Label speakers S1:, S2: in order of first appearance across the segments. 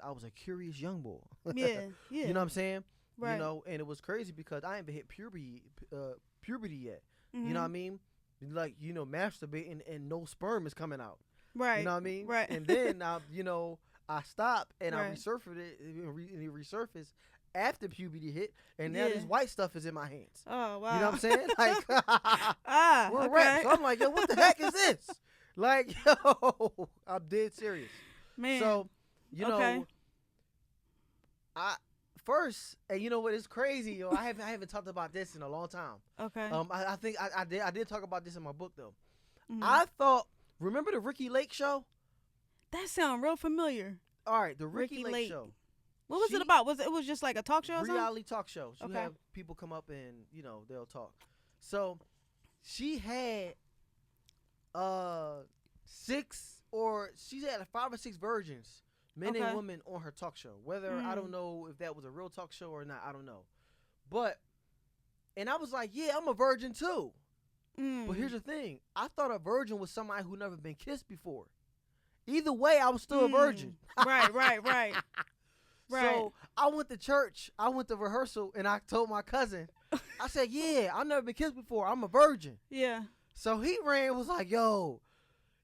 S1: I was a curious young boy.
S2: Yeah.
S1: You know what I'm saying?
S2: Right.
S1: You know, and it was crazy because I ain't even hit puberty yet.
S2: Mm-hmm.
S1: You know what I mean? Like, you know, masturbating and no sperm is coming out.
S2: Right.
S1: You know what I mean?
S2: Right.
S1: And then you know, I stopped and I
S2: Right.
S1: resurfaced it, and it resurfaced after puberty hit, and now this white stuff is in my hands.
S2: Oh wow.
S1: You know what I'm saying? Like, we're
S2: okay.
S1: wrapped. So I'm like, yo, what the heck is this? Like, yo, I'm dead serious.
S2: Man.
S1: So, you know, and you know what? It's crazy, yo. I haven't talked about this in a long time.
S2: Okay.
S1: I think I did talk about this in my book though.
S2: Mm-hmm.
S1: I thought, remember the Ricky Lake show?
S2: That sounds real familiar.
S1: All right, the Ricky Lake show.
S2: What was it about? It was just like a talk show or something?
S1: Reality talk show. You
S2: Okay.
S1: have people come up and, you know, they'll talk. So she had 5 or 6 virgins, men and women, on her talk show. Whether I don't know if that was a real talk show or not, I don't know. And I was like, yeah, I'm a virgin too. But here's the thing. I thought a virgin was somebody who never been kissed before. Either way, I was still a virgin.
S2: Right.
S1: So I went to church. I went to rehearsal, and I told my cousin, I said, yeah, I've never been kissed before. I'm a virgin.
S2: Yeah.
S1: So he was like, yo.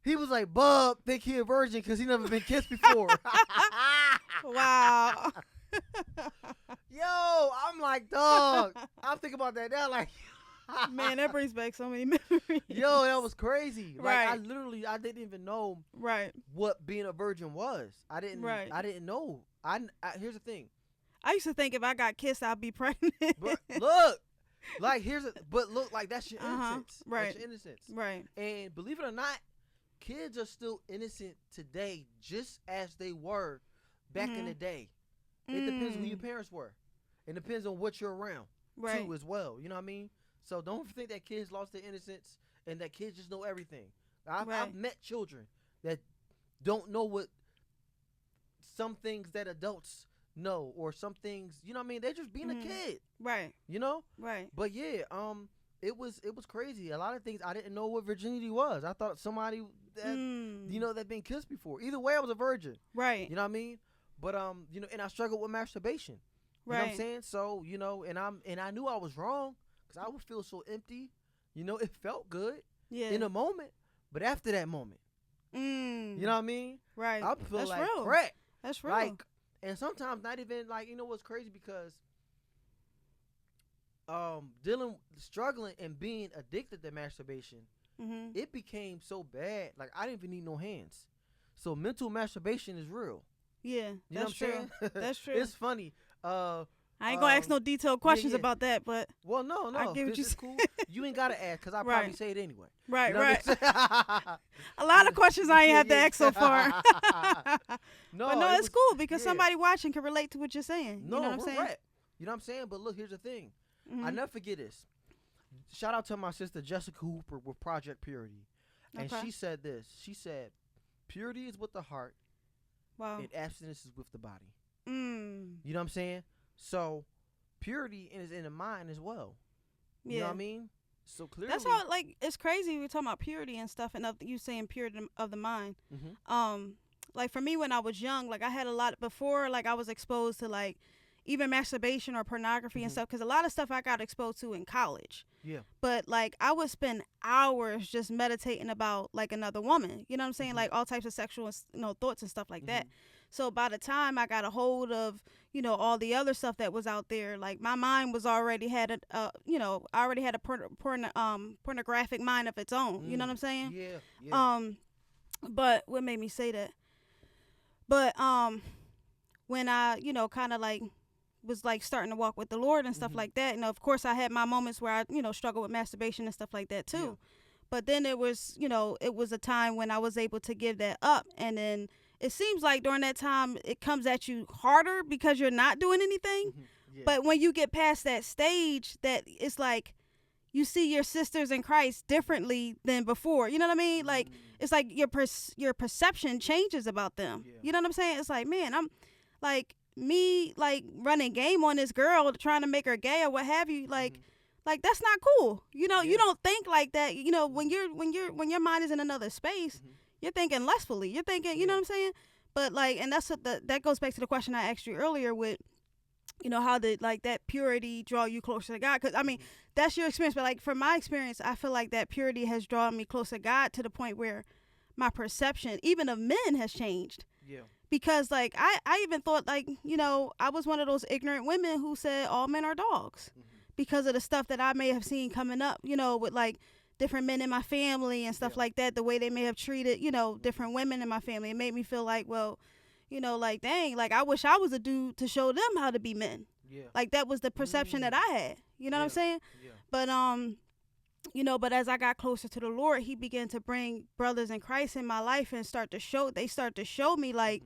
S1: He was like, Bub, think he a virgin because he never been kissed before.
S2: Wow.
S1: Yo, I'm like, dog. I'm thinking about that now, like.
S2: Man, that brings back so many memories.
S1: Yo, that was crazy. Like,
S2: Right.
S1: I didn't even know
S2: Right.
S1: what being a virgin was. I didn't know. Here's the thing.
S2: I used to think if I got kissed, I'd be pregnant.
S1: But look, like like that's your innocence.
S2: Right.
S1: That's your innocence.
S2: Right.
S1: And believe it or not, kids are still innocent today, just as they were back in the day. It depends who your parents were. It depends on what you're around too, as well. You know what I mean? So don't think that kids lost their innocence and that kids just know everything. I've met children that don't know what some things that adults know, or some things, you know what I mean? They're just being a kid.
S2: Right.
S1: You know?
S2: Right.
S1: But yeah, it was crazy. A lot of things I didn't know what virginity was. I thought somebody that you know, that been kissed before. Either way, I was a virgin.
S2: Right.
S1: You know what I mean? But you know, and I struggled with masturbation. You know what I'm saying? So, you know, and I knew I was wrong, because I would feel so empty. You know, it felt good in a moment, but after that moment, you know what I mean?
S2: Right.
S1: I feel
S2: That's
S1: like
S2: real.
S1: crap.
S2: That's real.
S1: Like, and sometimes not even, like, you know what's crazy, because struggling and being addicted to masturbation, it became so bad, like I didn't even need no hands. So mental masturbation is real.
S2: Yeah,
S1: You know
S2: that's
S1: what I'm
S2: true.
S1: saying?
S2: That's true.
S1: It's funny.
S2: I ain't gonna ask no detailed questions about that, but
S1: well, no,
S2: I get what
S1: this is cool. You ain't gotta ask, because I probably
S2: Right.
S1: say it anyway.
S2: right,
S1: You know what
S2: right.
S1: I'm saying?
S2: A lot of questions I ain't had to
S1: Yeah.
S2: ask so far.
S1: No,
S2: but no,
S1: it
S2: it's
S1: was-
S2: cool because
S1: yeah.
S2: somebody watching can relate to what you're saying.
S1: No,
S2: you know what I'm
S1: we're
S2: saying?
S1: right. You know what I'm saying? But look, here's the thing. I never forget this. Shout out to my sister Jessica Hooper with Project Purity. And
S2: Okay.
S1: she said this. She said, purity is with the heart
S2: Wow.
S1: and abstinence is with the body.
S2: Mm.
S1: You know what I'm saying? So purity is in the mind as well.
S2: Yeah.
S1: You know what I mean? So clearly.
S2: That's how, like, it's crazy we're talking about purity and stuff, and you saying purity of the mind. Like, for me, when I was young, like, I had a lot before, like, I was exposed to, like, even masturbation or pornography and stuff, because a lot of stuff I got exposed to in college.
S1: Yeah.
S2: But, like, I would spend hours just meditating about, like, another woman. You know what I'm saying? Like, all types of sexual, thoughts and stuff like that. So by the time I got a hold of, all the other stuff that was out there, like, my mind was already had I already had a pornographic mind of its own. You know what I'm saying?
S1: Yeah.
S2: But what made me say that? But when I, kind of like was like starting to walk with the Lord and stuff like that, and of course I had my moments where I, struggled with masturbation and stuff like that too.
S1: Yeah.
S2: But then it was a time when I was able to give that up, and then it seems like during that time it comes at you harder because you're not doing anything.
S1: Yeah.
S2: But when you get past that stage, that it's like you see your sisters in Christ differently than before. You know what I mean? Like, it's like your perception changes about them.
S1: Yeah.
S2: You know what I'm saying? It's like, man, I'm like me, like running game on this girl, trying to make her gay or what have you. Like that's not cool. You don't think like that. When your mind is in another space, you're thinking lustfully. You're thinking, you know what I'm saying? But like, and that's what that goes back to the question I asked you earlier with, how did like that purity draw you closer to God? Because I mean, that's your experience, but like from my experience, I feel like that purity has drawn me closer to God to the point where my perception, even of men, has changed.
S1: Yeah.
S2: Because like I even thought like I was one of those ignorant women who said all men are dogs because of the stuff that I may have seen coming up, with like different men in my family and stuff like that, the way they may have treated, different women in my family. It made me feel like, well, like, dang, like I wish I was a dude to show them how to be men.
S1: Yeah.
S2: Like that was the perception that I had. You know what I'm saying?
S1: Yeah.
S2: But but as I got closer to the Lord, he began to bring brothers in Christ in my life and start to show me like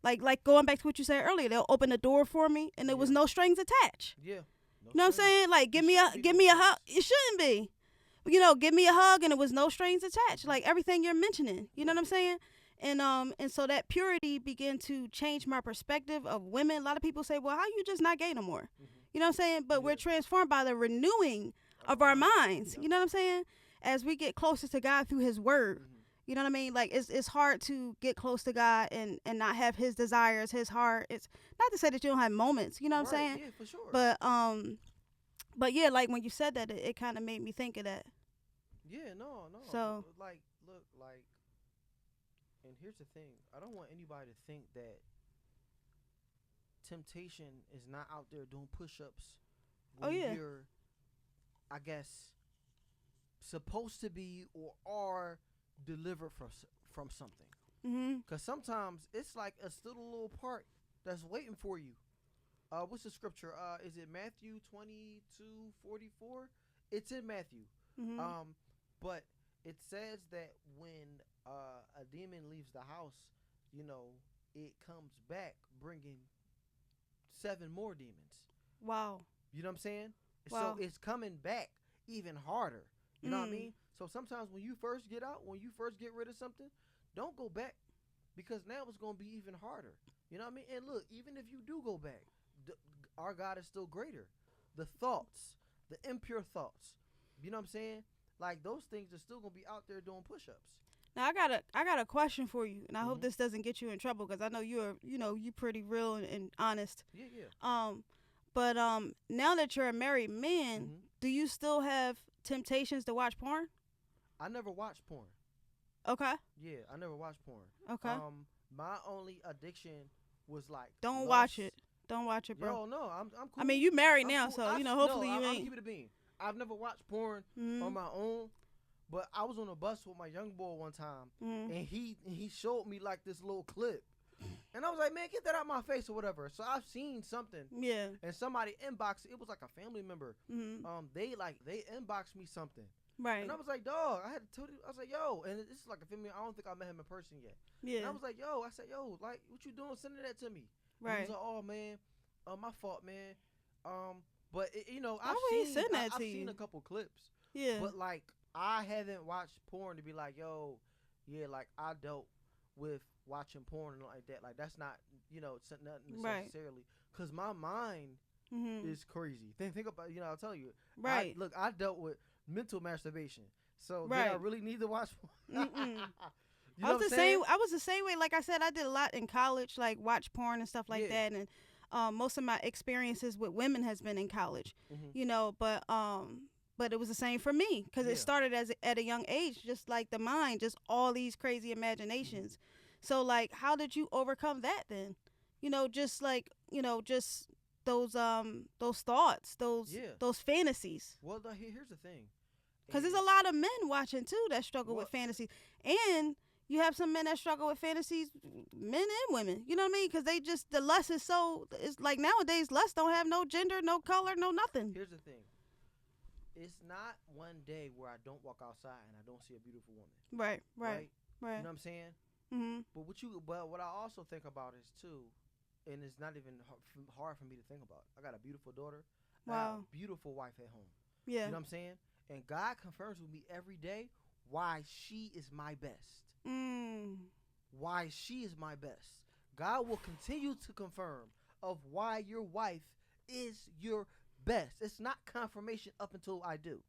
S2: like going back to what you said earlier, they'll open the door for me and there was no strings attached.
S1: Yeah.
S2: You know what I'm saying? Like give me a hug. It shouldn't be. Give me a hug and it was no strings attached. Like everything you're mentioning. You know what I'm saying? And so that purity began to change my perspective of women. A lot of people say, well, how you just not gay no more? You know what I'm saying? But we're transformed by the renewing of our minds. You know what I'm saying? As we get closer to God through his word. You know what I mean? Like it's hard to get close to God and not have his desires, his heart. It's not to say that you don't have moments, you know what I'm saying?
S1: Yeah, for sure.
S2: But yeah, like when you said that, it kind of made me think of that.
S1: Yeah, no.
S2: So
S1: like, look, like, and here's the thing: I don't want anybody to think that temptation is not out there doing push-ups when you're, I guess, supposed to be or are delivered from something. Because sometimes it's like a little part that's waiting for you. What's the scripture? Is it Matthew 22:44? It's in Matthew. But it says that when a demon leaves the house, it comes back bringing 7 more demons.
S2: Wow.
S1: You know what I'm saying?
S2: Wow.
S1: So it's coming back even harder. You know what I mean? So sometimes when you first get out, when you first get rid of something, don't go back because now it's going to be even harder. You know what I mean? And look, even if you do go back, our God is still greater. The thoughts, the impure thoughts, you know what I'm saying? Like those things are still going to be out there doing push-ups.
S2: Now I got a question for you, and I hope this doesn't get you in trouble because I know you're pretty real and honest.
S1: Yeah.
S2: But now that you're a married man, do you still have temptations to watch porn?
S1: I never watched porn.
S2: Okay.
S1: Yeah, I never watched porn.
S2: Okay.
S1: My only addiction was like
S2: Don't watch it. Don't watch it, bro.
S1: Yo, no, I'm cool.
S2: I mean, you married now,
S1: cool.
S2: so hopefully you ain't.
S1: I'm keeping it a bean. I've never watched porn on my own, but I was on a bus with my young boy one time, and he showed me like this little clip, and I was like, man, get that out my face or whatever. So I've seen something, and somebody inboxed it. Was like a family member. They inboxed me something.
S2: Right.
S1: And I was like, dog, I had to tell you. I was like, yo, and this is like a family. I don't think I met him in person yet.
S2: Yeah.
S1: And I was like, yo, like, what you doing sending that to me?
S2: Right.
S1: And he was like, oh man, my fault, man. But
S2: I've
S1: seen a couple clips.
S2: Yeah.
S1: But like, I haven't watched porn to be like, yo, yeah, like I dealt with watching porn and like that. Like that's not, nothing necessarily. Cause my mind is crazy. Think about, I'll tell you.
S2: Right.
S1: I dealt with mental masturbation. So
S2: right.
S1: did I really need to watch porn?
S2: I was the same way. Like I said, I did a lot in college, like watch porn and stuff like that. And most of my experiences with women has been in college, but it was the same for me because it started at a young age, just like the mind, just all these crazy imaginations. So like, how did you overcome that then? Just like, just those thoughts, those fantasies.
S1: Well, here's the thing.
S2: Because there's a lot of men watching too that struggle with fantasies, and you have some men that struggle with fantasies, men and women. You know what I mean? Because the lust is it's like nowadays lust don't have no gender, no color, no nothing.
S1: Here's the thing. It's not one day where I don't walk outside and I don't see a beautiful woman. Right. You know what I'm saying? But what I also think about is too, and it's not even hard for me to think about. I got a beautiful daughter. Wow. I have a beautiful wife at home. Yeah. You know what I'm saying? And God confirms with me every day why she is my best. Why she is my best. God will continue to confirm of why your wife is your best. It's not confirmation up until I do.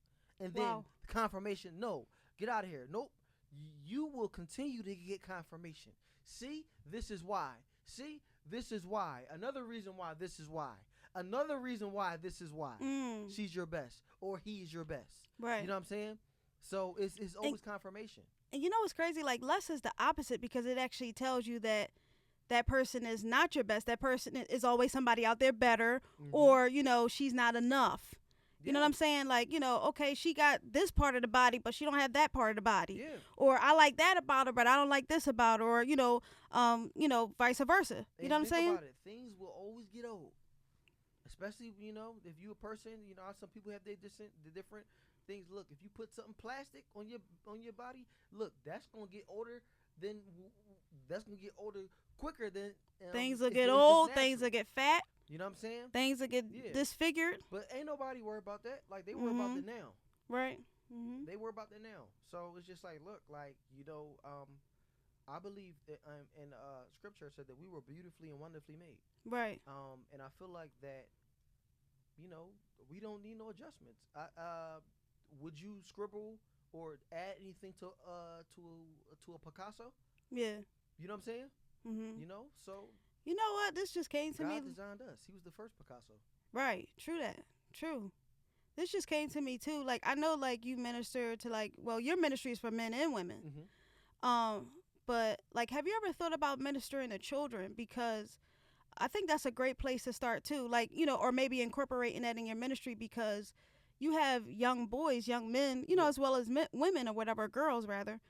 S1: And then confirmation, no. Get out of here. Nope. You will continue to get confirmation. See, this is why. See, this is why. Another reason why this is why. Another reason why this is why. She's your best or he's your best.
S2: Right.
S1: You know what I'm saying? So it's always confirmation.
S2: And you know what's crazy? Like, less is the opposite because it actually tells you that that person is not your best. That person is always somebody out there better, or, you know, she's not enough. You know what I'm saying? Like, you know, okay, she got this part of the body, but she don't have that part of the body.
S1: Yeah.
S2: Or I like that about her, but I don't like this about her. Or, you know, vice versa. You know what I'm saying?
S1: About it. Things will always get old. Especially, you know, if you a person, you know, some people have the different things. Look, if you put something plastic on your body, look, that's gonna get older. That's gonna get older quicker than
S2: things will get old. Things will get fat.
S1: You know what I'm saying?
S2: Things will get disfigured.
S1: But ain't nobody worry about that. Like, they worry about the now.
S2: Right.
S1: They worry about the now. So it's just like, look, like, you know, I believe that in scripture said that we were beautifully and wonderfully made.
S2: Right.
S1: And I feel like that, you know, we don't need no adjustments. Would you scribble or add anything to a Picasso?
S2: Yeah.
S1: You know what I'm saying? You know, so.
S2: You know what? This just came to me.
S1: God designed us. He was the first Picasso.
S2: Right. True that. True. This just came to me too. Like, I know, like, you minister to, like, well, your ministry is for men and women. But, like, have you ever thought about ministering to children? Because I think that's a great place to start too. Like, you know, or maybe incorporating that in your ministry, because you have young boys, young men, you know, as well as women or whatever, girls rather,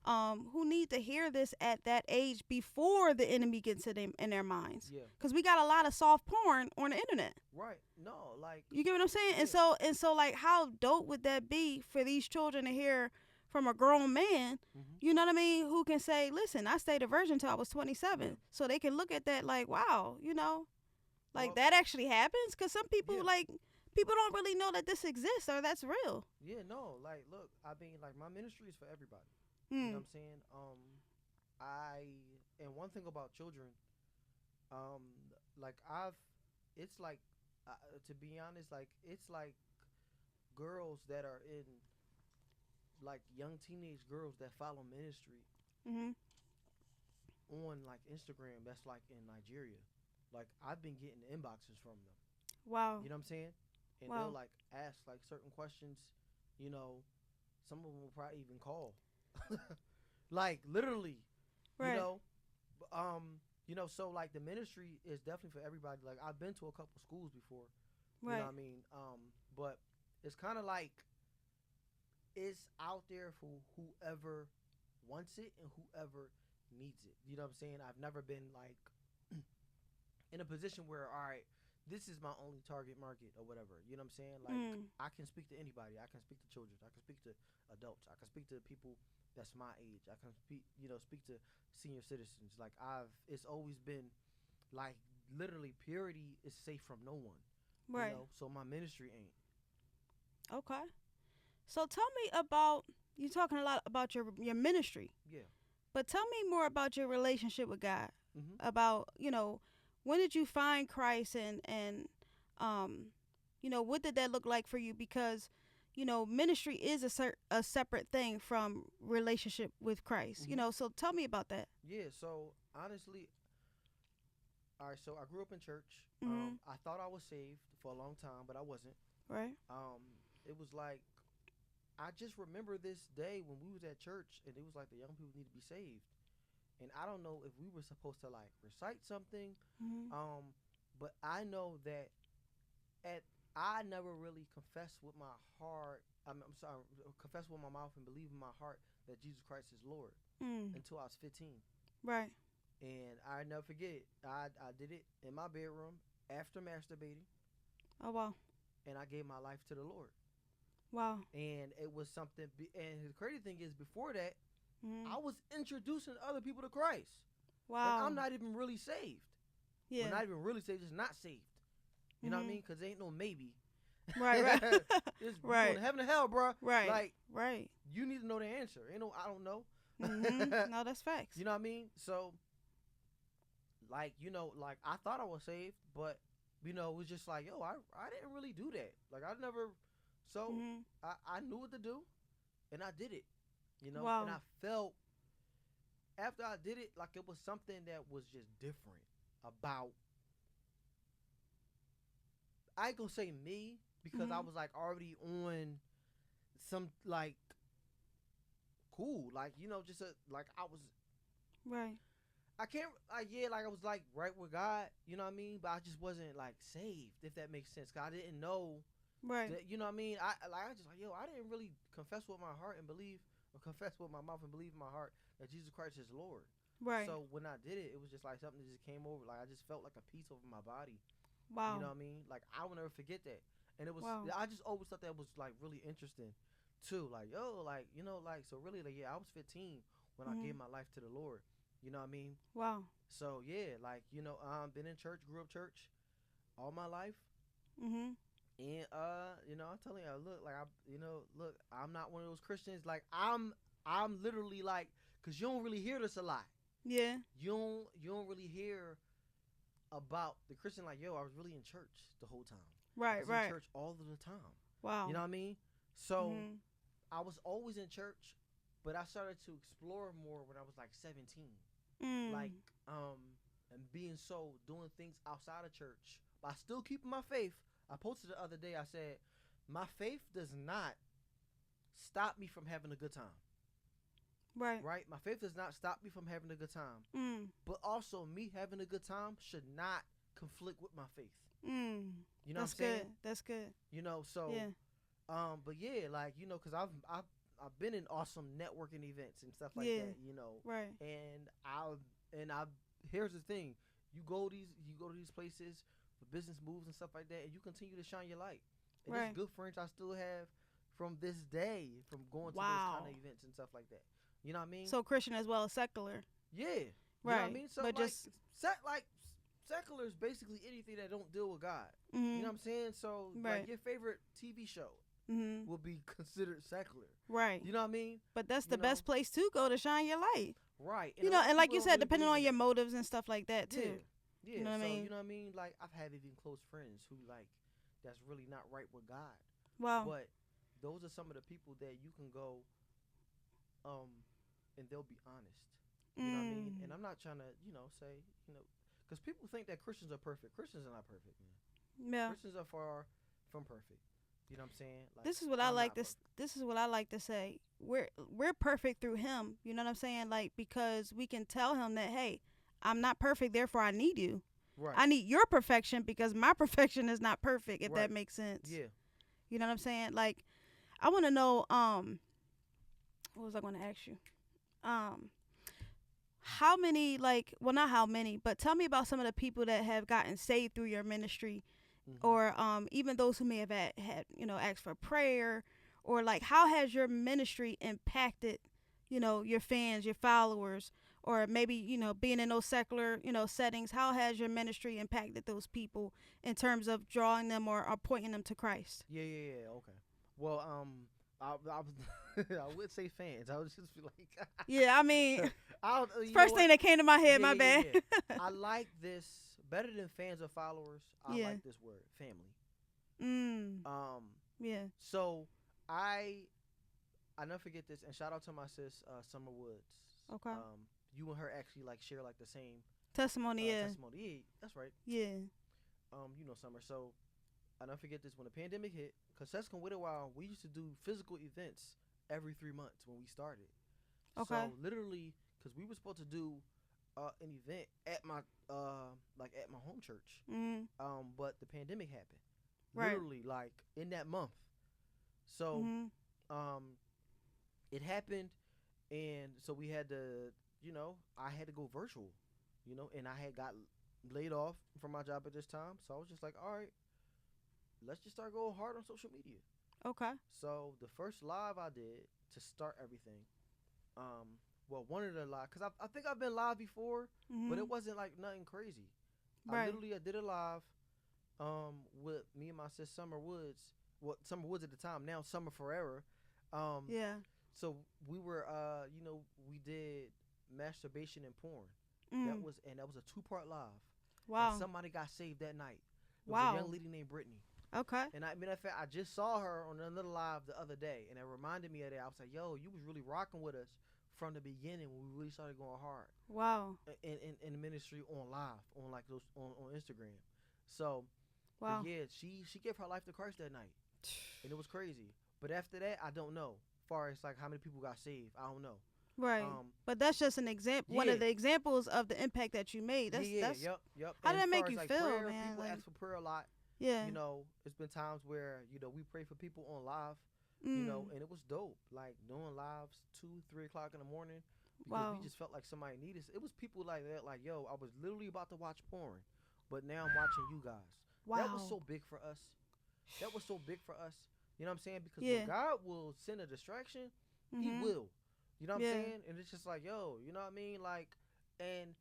S2: who need to hear this at that age before the enemy gets it in their minds.
S1: Yeah.
S2: Because we got a lot of soft porn on the internet.
S1: Right. No, like.
S2: You get what I'm saying?
S1: Yeah.
S2: And so, like, how dope would that be for these children to hear from a grown man, you know what I mean, who can say, listen, I stayed a virgin until I was 27. So they can look at that like, wow, you know, like, that actually happens? Because some people, like, people don't really know that this exists or that's real.
S1: Yeah, no, like, look, I mean, like, my ministry is for everybody. You know what I'm saying? And one thing about children, like, it's like, to be honest, like, it's like girls that are in, like, young teenage girls that follow ministry on, like, Instagram, that's, like, in Nigeria. Like, I've been getting inboxes from them.
S2: Wow.
S1: You know what I'm saying? And they'll, like, ask, like, certain questions, you know, some of them will probably even call. Like, literally,
S2: right.
S1: You know, so, like, the ministry is definitely for everybody. Like, I've been to a couple schools before, you know what I mean? But it's kind of like, it's out there for whoever wants it and whoever needs it. You know what I'm saying? I've never been, like, in a position where, all right, this is my only target market or whatever. You know what I'm saying? Like, I can speak to anybody. I can speak to children. I can speak to adults. I can speak to people that's my age. I can speak to senior citizens. Like, it's always been, like, literally, purity is safe from no one.
S2: Right.
S1: You know? So my ministry ain't.
S2: Okay. So tell me about, you're talking a lot about your ministry.
S1: Yeah.
S2: But tell me more about your relationship with God. About, you know, when did you find Christ and you know, what did that look like for you? Because, you know, ministry is a separate thing from relationship with Christ. You know, so tell me about that.
S1: Yeah, so honestly, all right, so I grew up in church. I thought I was saved for a long time, but I wasn't.
S2: Right.
S1: It was like, I just remember this day when we was at church and it was like the young people need to be saved. And I don't know if we were supposed to, like, recite something. But I know that I never really confessed with my heart. Confessed with my mouth and believe in my heart that Jesus Christ is Lord until I was 15.
S2: Right.
S1: And I never forget it. I did it in my bedroom after masturbating.
S2: Oh, wow.
S1: And I gave my life to the Lord.
S2: Wow.
S1: And it was something. And the crazy thing is, before that, I was introducing other people to Christ.
S2: Wow.
S1: And I'm not even really saved.
S2: Yeah.
S1: Well, not even really saved, just not saved. You know what I mean? Because there ain't no maybe.
S2: Right, right.
S1: It's
S2: right.
S1: going to heaven or hell, bro.
S2: Right.
S1: Like,
S2: right.
S1: You need to know the answer. Ain't no, I don't know.
S2: No, that's facts.
S1: You know what I mean? So, like, you know, like, I thought I was saved, but, you know, it was just like, yo, I didn't really do that. Like, I never, so I knew what to do, and I did it. You know,
S2: wow.
S1: and I felt after I did it, like it was something that was just different about. I ain't gonna say me because I was like already on some like cool, like just like I was
S2: Right.
S1: I can't like yeah, like I was like right with God, you know what I mean? But I just wasn't like saved, if that makes sense. 'Cause I didn't know
S2: Right.
S1: that, you know what I mean? I just like I didn't really confess with my heart and believe, or confess with my mouth and believe in my heart that Jesus Christ is Lord.
S2: Right.
S1: So when I did it, it was just like something that just came over. Like I just felt like a peace over my body. You
S2: Wow.
S1: know what I mean? Like I will never forget that. And it was
S2: Wow.
S1: I just always thought that was like really interesting too. Like like like so really like I was 15 when I gave my life to the Lord. You know what I mean?
S2: Wow.
S1: So yeah, like been in church, grew up church all my life.
S2: Mhm.
S1: And I'm telling you, look, like look, I'm not one of those Christians. Like I'm literally like, cause you don't really hear this a lot.
S2: Yeah.
S1: You don't really hear about the Christian, like, I was really in church the whole time. I
S2: Right.
S1: was
S2: Right.
S1: in church all of the time.
S2: Wow.
S1: You know what I mean? So
S2: Mhm.
S1: I was always in church, but I started to explore more when I was like 17. Like and doing things outside of church, but I still keeping my faith. I posted the other day, I said, my faith does not stop me from having a good time.
S2: Right.
S1: Right? My faith does not stop me from having a good time. But also me having a good time should not conflict with my faith. You know
S2: That's
S1: what I'm saying?
S2: good. That's good.
S1: So
S2: Yeah.
S1: but yeah, like, cause I've been in awesome networking events and stuff like
S2: Yeah.
S1: that,
S2: Right.
S1: And I here's the thing. You go to these places for business moves and stuff like that, and you continue to shine your light. And
S2: Right.
S1: there's good friends I still have from this day from going to those kind of events and stuff like that. You know what I mean?
S2: So Christian as well as secular.
S1: Yeah.
S2: Right.
S1: You know what I mean? So
S2: but
S1: like,
S2: just
S1: secular is basically anything that don't deal with God.
S2: mm-hmm.
S1: You know what I'm saying? So
S2: Right.
S1: like your favorite TV show
S2: Mm-hmm.
S1: will be considered secular.
S2: Right.
S1: You know what I mean?
S2: But that's the best place to go to shine your light.
S1: Right.
S2: And and like you said, depending on your motives and stuff like that too.
S1: Yeah. Yeah.
S2: You know what I mean?
S1: You know what I mean? Like I've had even close friends who like that's really not right with God.
S2: Wow.
S1: But those are some of the people that you can go and they'll be honest. You know what I mean? And I'm not trying to, say, because people think that Christians are perfect. Christians are not perfect, man.
S2: Yeah.
S1: Christians are far from perfect. You know what I'm saying? Like,
S2: this is what I like to. This is what I like to say. We're perfect through Him. You know what I'm saying? Like, because we can tell Him that, hey, I'm not perfect, therefore I need you.
S1: Right.
S2: I need your perfection because my perfection is not perfect. If
S1: right.
S2: that makes sense.
S1: Yeah.
S2: You know what I'm saying? Like, I want to know. What was I going to ask you? How many, like, well, not how many, but tell me about some of the people that have gotten saved through your ministry, or even those who may have had asked for prayer, or like, how has your ministry impacted, your fans, your followers, or maybe, being in those secular, settings? How has your ministry impacted those people in terms of drawing them or pointing them to Christ?
S1: Yeah. Okay. Well, I would say fans. I would just be like,
S2: yeah, I mean,
S1: first
S2: thing that came to my head, my bad.
S1: Yeah. I like this better than fans or followers. I like this word, family.
S2: Yeah.
S1: So I never forget this, and shout out to my sis, Summer Woods.
S2: Okay.
S1: You and her actually like share like the same
S2: testimony.
S1: Testimony. Yeah, that's right.
S2: Yeah.
S1: Summer. So I never forget this when the pandemic hit, because Sescon with a while we used to do physical events every 3 months when we started.
S2: Okay.
S1: So literally, because we were supposed to do an event at my at my home church. But the pandemic happened.
S2: Right.
S1: Literally, like in that month. So it happened, and so we had to, I had to go virtual, and I had got laid off from my job at this time. So I was just like, all right, let's just start going hard on social media.
S2: Okay.
S1: So the first live I did to start everything, one of the live, because I think I've been live before, but it wasn't like nothing crazy.
S2: Right.
S1: I did a live with me and my sis Summer Woods. Well, Summer Woods at the time, now Summer Forever.
S2: Yeah.
S1: So we were, we did masturbation and porn. That was a 2-part live.
S2: Wow.
S1: And somebody got saved that night. It was
S2: wow.
S1: a young lady named Brittany.
S2: Okay.
S1: And matter of fact, I just saw her on another live the other day, and it reminded me of that. I was like, yo, you was really rocking with us from the beginning when we really started going hard.
S2: Wow.
S1: In the ministry on live on like those on Instagram. So,
S2: wow.
S1: Yeah, she gave her life to Christ that night, and it was crazy. But after that, I don't know. As far as like how many people got saved, I don't know.
S2: Right. But that's just an example. One of the examples of the impact that you made. That's
S1: yep.
S2: How did that make you
S1: like
S2: feel,
S1: prayer,
S2: man?
S1: People ask for prayer a lot.
S2: Yeah.
S1: You know, it's been times where we pray for people on live. You know, and it was dope. Like doing lives 2-3 o'clock in the morning because we just felt like somebody needed us. It was people like that. Like, yo, I was literally about to watch porn, but now I'm watching you guys.
S2: Wow.
S1: That was so big for us. That was so big for us. You know what I'm saying? Because when God will send a distraction, He will. You know what I'm saying? And it's just like, yo, you know what I mean? Like, and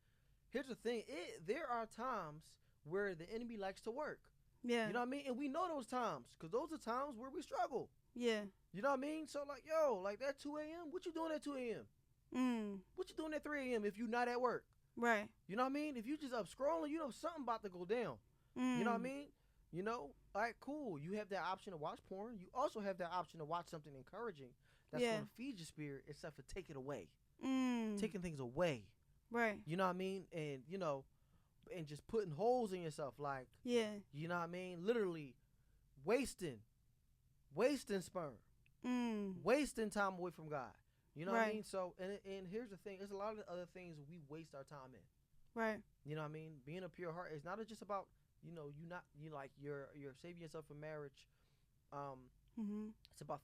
S1: here's the thing. There are times where the enemy likes to work.
S2: Yeah.
S1: You know what I mean? And we know those times because those are times where we struggle.
S2: Yeah.
S1: You know what I mean? So, like, yo, like that 2 a.m., what you doing at 2 a.m.? What you doing at 3 a.m. if you not at work?
S2: Right.
S1: You know what I mean? If you just up scrolling, you know something about to go down. You know what I mean? You know? All right, cool. You have that option to watch porn. You also have that option to watch something encouraging that's going to feed your spirit except for take it away. Taking things away.
S2: Right.
S1: You know what I mean? And, and just putting holes in yourself. Like, you know what I mean? Literally wasting sperm. Wasting time away from God. You know what I mean? So, and here's the thing. There's a lot of other things we waste our time in.
S2: Right.
S1: You know what I mean? Being a pure heart is not just about, you're saving yourself for marriage. It's about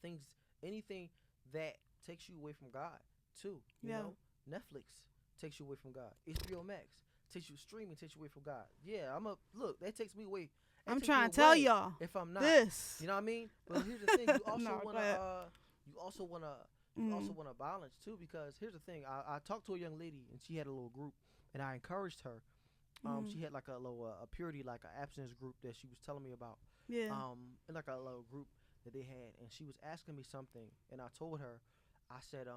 S1: anything that takes you away from God, too. You know? Netflix takes you away from God. HBO Max takes you away from God. Yeah, look, that takes me away.
S2: I'm trying to tell y'all.
S1: If I'm not.
S2: This.
S1: You know what I mean? But here's the thing. You also want to balance, too, because here's the thing. I talked to a young lady, and she had a little group, and I encouraged her. She had like a little a purity, like an abstinence group that she was telling me about.
S2: Yeah.
S1: And like a little group that they had, and she was asking me something, and I told her, I said,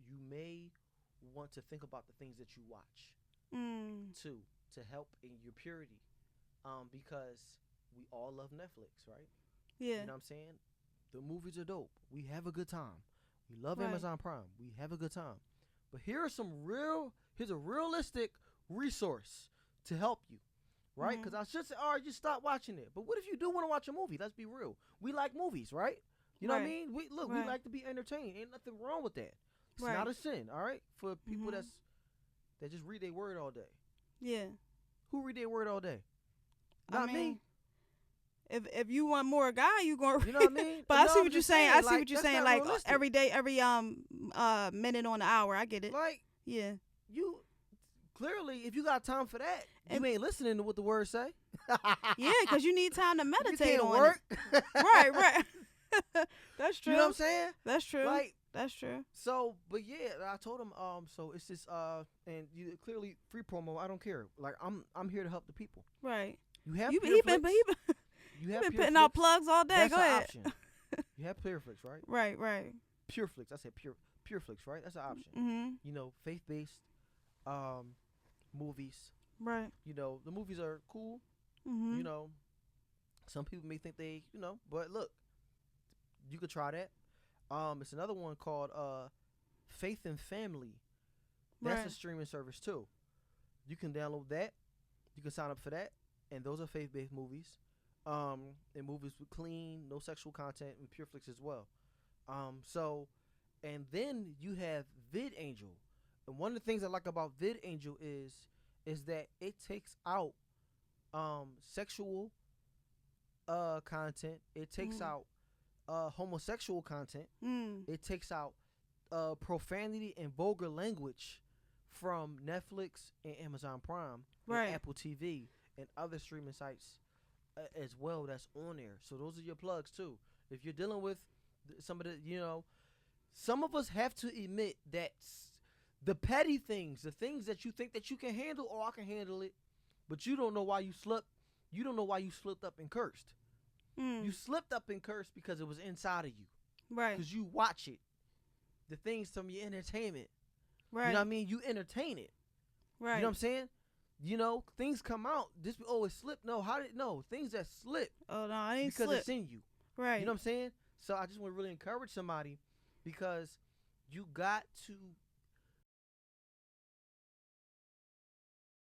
S1: you may want to think about the things that you watch, too, to help in your purity, because we all love Netflix, right?
S2: Yeah.
S1: You know what I'm saying? The movies are dope. We have a good time. We love Amazon Prime. We have a good time. But here's a realistic resource to help you, right? Because I should say, all right, just stop watching it. But what if you do want to watch a movie? Let's be real. We like movies, right? You know what I mean? We like to be entertained. Ain't nothing wrong with that. It's not a sin, all right? For people that just read their word all day.
S2: Yeah.
S1: Who read their word all day? Not me.
S2: If you want more guy, you going to
S1: You know what I mean?
S2: But I see what you're saying. I see what you're saying. Like realistic. Every day, every minute on the hour. I get it.
S1: Like,
S2: yeah.
S1: You clearly, if you got time for that, you ain't listening to what the words say.
S2: Yeah, because you need time to meditate on
S1: work.
S2: It. Right. That's true.
S1: You know what I'm saying?
S2: That's true.
S1: Like,
S2: that's true.
S1: So, but yeah, I told him, so it's this, and you clearly free promo. I don't care. Like, I'm here to help the people.
S2: Right.
S1: You have
S2: he been putting out plugs all day.
S1: That's
S2: Go ahead.
S1: Option. You have Pureflix, right?
S2: Right.
S1: Pureflix. I said Pureflix, right? That's an option. You know, faith-based movies.
S2: Right.
S1: You know, the movies are cool. You know, some people may think but look, you could try that. It's another one called Faith and Family. That's a streaming service too. You can download that. You can sign up for that, and those are faith-based movies. And movies with clean, no sexual content, and Pureflix as well. So, and then you have VidAngel, and one of the things I like about VidAngel is that it takes out sexual content. It takes out homosexual content. It takes out profanity and vulgar language from Netflix and Amazon Prime, and Apple TV, and other streaming sites as well that's on there. So those are your plugs too. If you're dealing with some of the, some of us have to admit that the petty things, the things that you think that you can handle, I can handle it, but you don't know why you slipped. You don't know why you slipped up and cursed. You slipped up and cursed because it was inside of you.
S2: Right.
S1: Because you watch it. The things from your entertainment.
S2: Right.
S1: You know what I mean? You entertain it.
S2: Right.
S1: You know what I'm saying? Things come out. It slipped. No, things that slip.
S2: Oh, no, I ain't
S1: because it's in you.
S2: Right.
S1: You know what I'm saying? So I just want to really encourage somebody because you got to